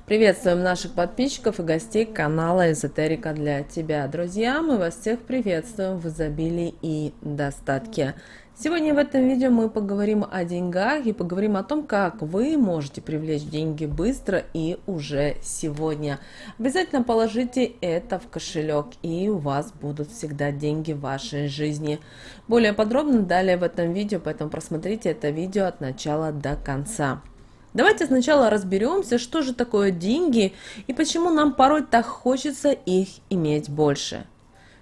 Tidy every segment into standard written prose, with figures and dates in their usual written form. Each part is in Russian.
Приветствуем наших подписчиков и гостей канала Эзотерика для тебя. Друзья, мы вас всех приветствуем в изобилии и достатке. Сегодня в этом видео мы поговорим о деньгах и поговорим о том, как вы можете привлечь деньги быстро и уже сегодня. Обязательно положите это в кошелек, и у вас будут всегда деньги в вашей жизни. Более подробно далее в этом видео, поэтому просмотрите это видео от начала до конца. Давайте сначала разберемся, что же такое деньги и почему нам порой так хочется их иметь больше.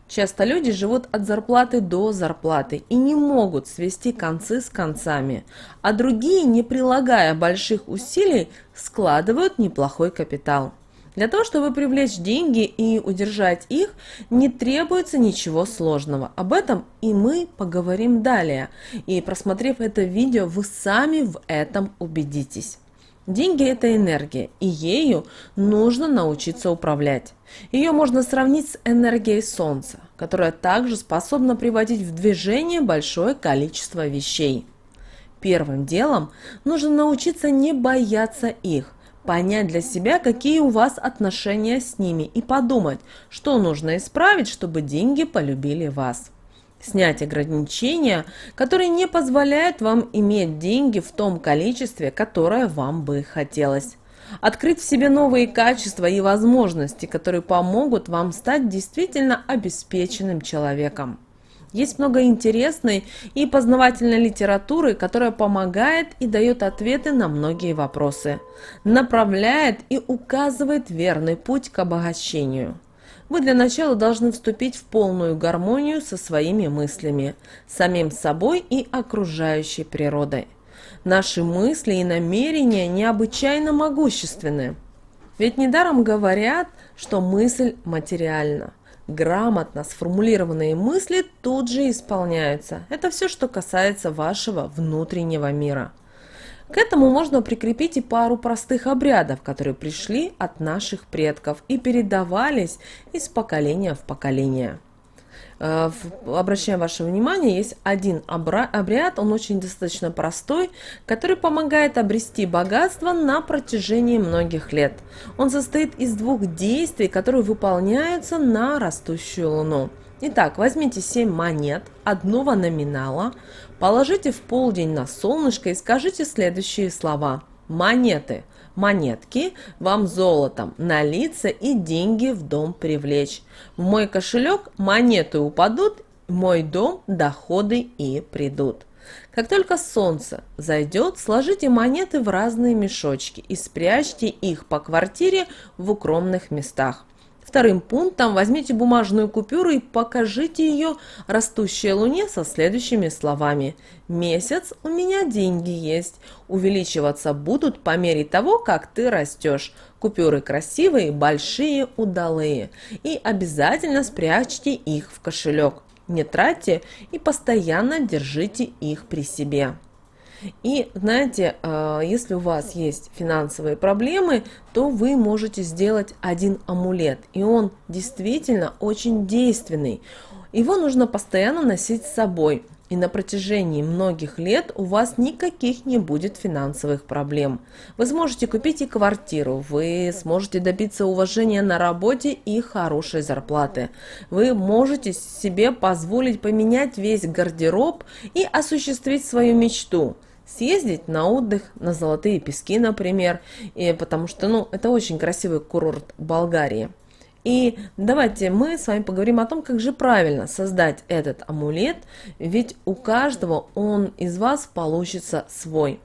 Часто люди живут от зарплаты до зарплаты и не могут свести концы с концами, а другие, не прилагая больших усилий, складывают неплохой капитал. Для того, чтобы привлечь деньги и удержать их, не требуется ничего сложного. Об этом и мы поговорим далее. И просмотрев это видео, вы сами в этом убедитесь. Деньги – это энергия, и ею нужно научиться управлять. Ее можно сравнить с энергией Солнца, которая также способна приводить в движение большое количество вещей. Первым делом нужно научиться не бояться их, понять для себя, какие у вас отношения с ними, и подумать, что нужно исправить, чтобы деньги полюбили вас. Снять ограничения, которые не позволяют вам иметь деньги в том количестве, которое вам бы хотелось. Открыть в себе новые качества и возможности, которые помогут вам стать действительно обеспеченным человеком. Есть много интересной и познавательной литературы, которая помогает и дает ответы на многие вопросы, направляет и указывает верный путь к обогащению. Вы для начала должны вступить в полную гармонию со своими мыслями, самим собой и окружающей природой. Наши мысли и намерения необычайно могущественны. Ведь недаром говорят, что мысль материальна. Грамотно сформулированные мысли тут же исполняются. Это все, что касается вашего внутреннего мира. К этому можно прикрепить и пару простых обрядов, которые пришли от наших предков и передавались из поколения в поколение. Обращаем ваше внимание, есть один обряд, он очень достаточно простой, который помогает обрести богатство на протяжении многих лет. Он состоит из двух действий, которые выполняются на растущую луну. Итак, возьмите 7 монет одного номинала, положите в полдень на солнышко и скажите следующие слова. Монеты, монетки, вам золотом налиться и деньги в дом привлечь. В мой кошелек монеты упадут, в мой дом доходы и придут. Как только солнце зайдет, сложите монеты в разные мешочки и спрячьте их по квартире в укромных местах. Вторым пунктом возьмите бумажную купюру и покажите ее растущей луне со следующими словами. «Месяц, у меня деньги есть. Увеличиваться будут по мере того, как ты растешь. Купюры красивые, большие, удалые. И обязательно спрячьте их в кошелек. Не тратьте и постоянно держите их при себе». И знаете, если у вас есть финансовые проблемы, то вы можете сделать один амулет, и он действительно очень действенный. Его нужно постоянно носить с собой, и на протяжении многих лет у вас никаких не будет финансовых проблем. Вы сможете купить и квартиру, вы сможете добиться уважения на работе и хорошей зарплаты. Вы можете себе позволить поменять весь гардероб и осуществить свою мечту. Съездить на отдых, на Золотые пески, например, потому что это очень красивый курорт Болгарии. И давайте мы с вами поговорим о том, как же правильно создать этот амулет, ведь у каждого он из вас получится свой.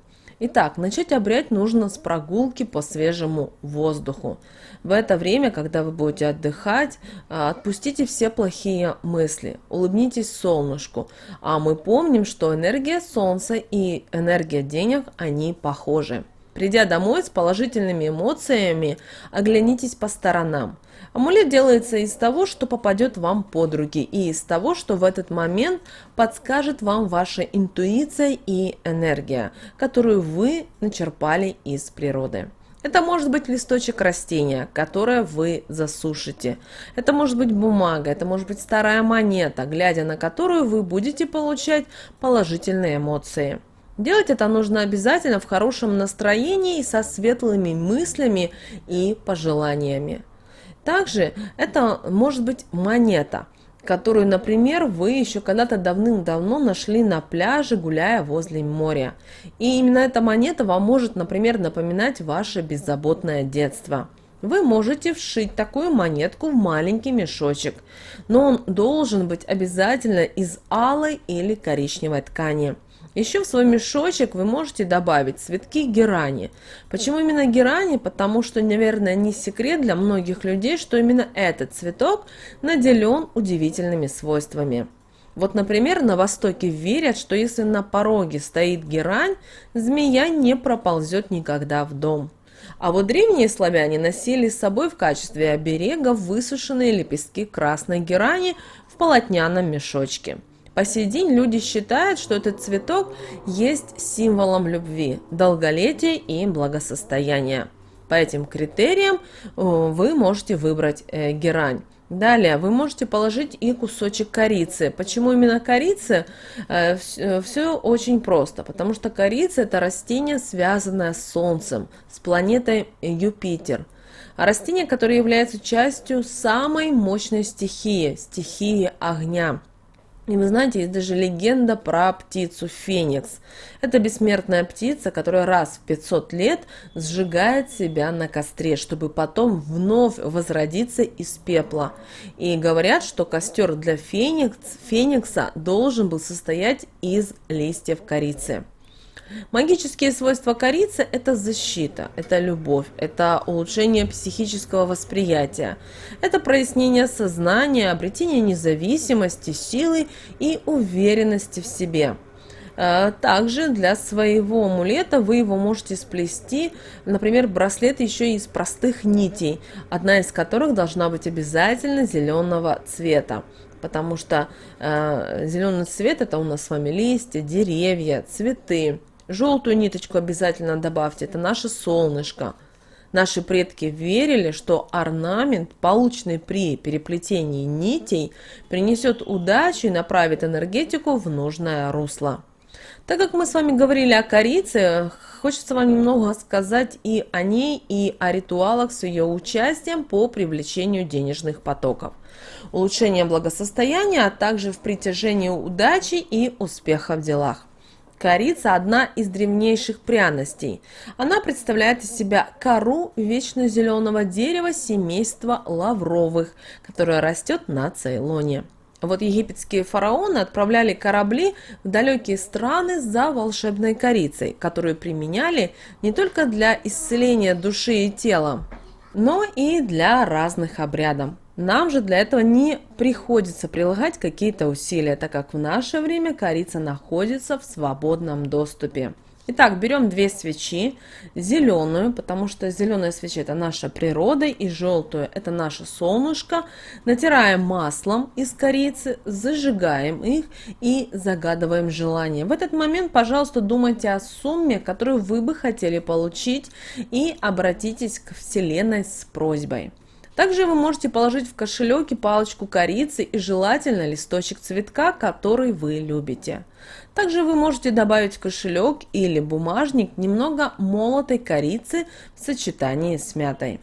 Итак, начать обряд нужно с прогулки по свежему воздуху. В это время, когда вы будете отдыхать, отпустите все плохие мысли, улыбнитесь солнышку. А мы помним, что энергия солнца и энергия денег, они похожи. Придя домой с положительными эмоциями, оглянитесь по сторонам. Амулет делается из того, что попадет вам под руки, и из того, что в этот момент подскажет вам ваша интуиция и энергия, которую вы начерпали из природы. Это может быть листочек растения, которое вы засушите. Это может быть бумага, это может быть старая монета, глядя на которую вы будете получать положительные эмоции. Делать это нужно обязательно в хорошем настроении и со светлыми мыслями и пожеланиями. Также это может быть монета, которую, например, вы еще когда-то давным-давно нашли на пляже, гуляя возле моря. И именно эта монета вам может, например, напоминать ваше беззаботное детство. Вы можете вшить такую монетку в маленький мешочек, но он должен быть обязательно из алой или коричневой ткани. Еще в свой мешочек вы можете добавить цветки герани. Почему именно герани? Потому что, наверное, не секрет для многих людей, что именно этот цветок наделен удивительными свойствами. Вот, например, на Востоке верят, что если на пороге стоит герань, змея не проползет никогда в дом. А вот древние славяне носили с собой в качестве оберега высушенные лепестки красной герани в полотняном мешочке. По сей день люди считают, что этот цветок есть символом любви, долголетия и благосостояния. По этим критериям вы можете выбрать герань. Далее вы можете положить и кусочек корицы. Почему именно корица? Все очень просто, потому что корица – это растение, связанное с Солнцем, с планетой Юпитер. А растение, которое является частью самой мощной стихии, стихии огня. И вы знаете, есть даже легенда про птицу Феникс. Это бессмертная птица, которая раз в 500 лет сжигает себя на костре, чтобы потом вновь возродиться из пепла. И говорят, что костер для Феникса должен был состоять из листьев корицы. Магические свойства корицы – это защита, это любовь, это улучшение психического восприятия, это прояснение сознания, обретение независимости, силы и уверенности в себе. Также для своего амулета вы его можете сплести, например, браслет еще из простых нитей, одна из которых должна быть обязательно зеленого цвета. Потому что зеленый цвет – это у нас с вами листья, деревья, цветы. Желтую ниточку обязательно добавьте, это наше солнышко. Наши предки верили, что орнамент, полученный при переплетении нитей, принесет удачу и направит энергетику в нужное русло. Так как мы с вами говорили о корице, хочется вам немного сказать и о ней, и о ритуалах с ее участием по привлечению денежных потоков, улучшению благосостояния, а также в притяжении удачи и успеха в делах. Корица – одна из древнейших пряностей. Она представляет из себя кору вечно зеленого дерева семейства лавровых, которое растет на Цейлоне. Вот египетские фараоны отправляли корабли в далекие страны за волшебной корицей, которую применяли не только для исцеления души и тела, но и для разных обрядов. Нам же для этого не приходится прилагать какие-то усилия, так как в наше время корица находится в свободном доступе. Итак, берем две свечи, зеленую, потому что зеленая свеча – это наша природа, и желтую – это наше солнышко. Натираем маслом из корицы, зажигаем их и загадываем желание. В этот момент, пожалуйста, думайте о сумме, которую вы бы хотели получить, и обратитесь к Вселенной с просьбой. Также вы можете положить в кошелек палочку корицы и желательно листочек цветка, который вы любите. Также вы можете добавить в кошелек или бумажник немного молотой корицы в сочетании с мятой.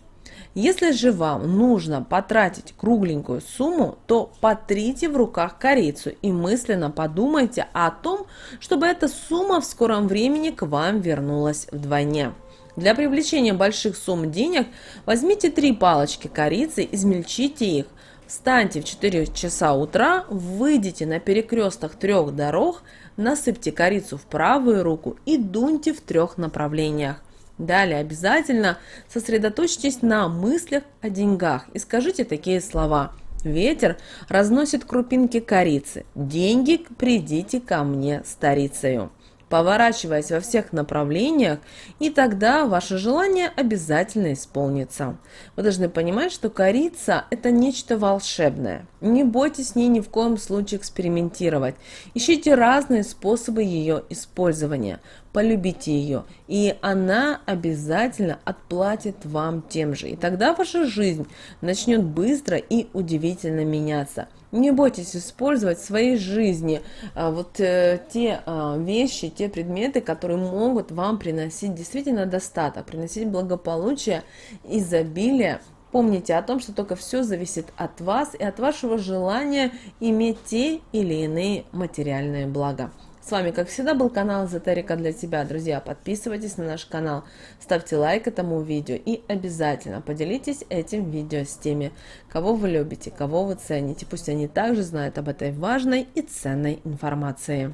Если же вам нужно потратить кругленькую сумму, то потрите в руках корицу и мысленно подумайте о том, чтобы эта сумма в скором времени к вам вернулась вдвойне. Для привлечения больших сумм денег возьмите 3 палочки корицы, измельчите их, встаньте в 4 часа утра, выйдите на перекресток 3 дорог, насыпьте корицу в правую руку и дуньте в 3 направлениях. Далее обязательно сосредоточьтесь на мыслях о деньгах и скажите такие слова. Ветер разносит крупинки корицы, деньги придите ко мне старицею. Поворачиваясь во всех направлениях, и тогда ваше желание обязательно исполнится. Вы должны понимать, что корица – это нечто волшебное. Не бойтесь с ней ни в коем случае экспериментировать. Ищите разные способы ее использования. полюбите ее, и она обязательно отплатит вам тем же. И тогда ваша жизнь начнет быстро и удивительно меняться. Не бойтесь использовать в своей жизни те вещи, те предметы, которые могут вам приносить действительно достаток, приносить благополучие, изобилие. Помните о том, что только все зависит от вас и от вашего желания иметь те или иные материальные блага. С вами, как всегда, был канал Эзотерика для тебя. Друзья, подписывайтесь на наш канал, ставьте лайк этому видео и обязательно поделитесь этим видео с теми, кого вы любите, кого вы цените. Пусть они также знают об этой важной и ценной информации.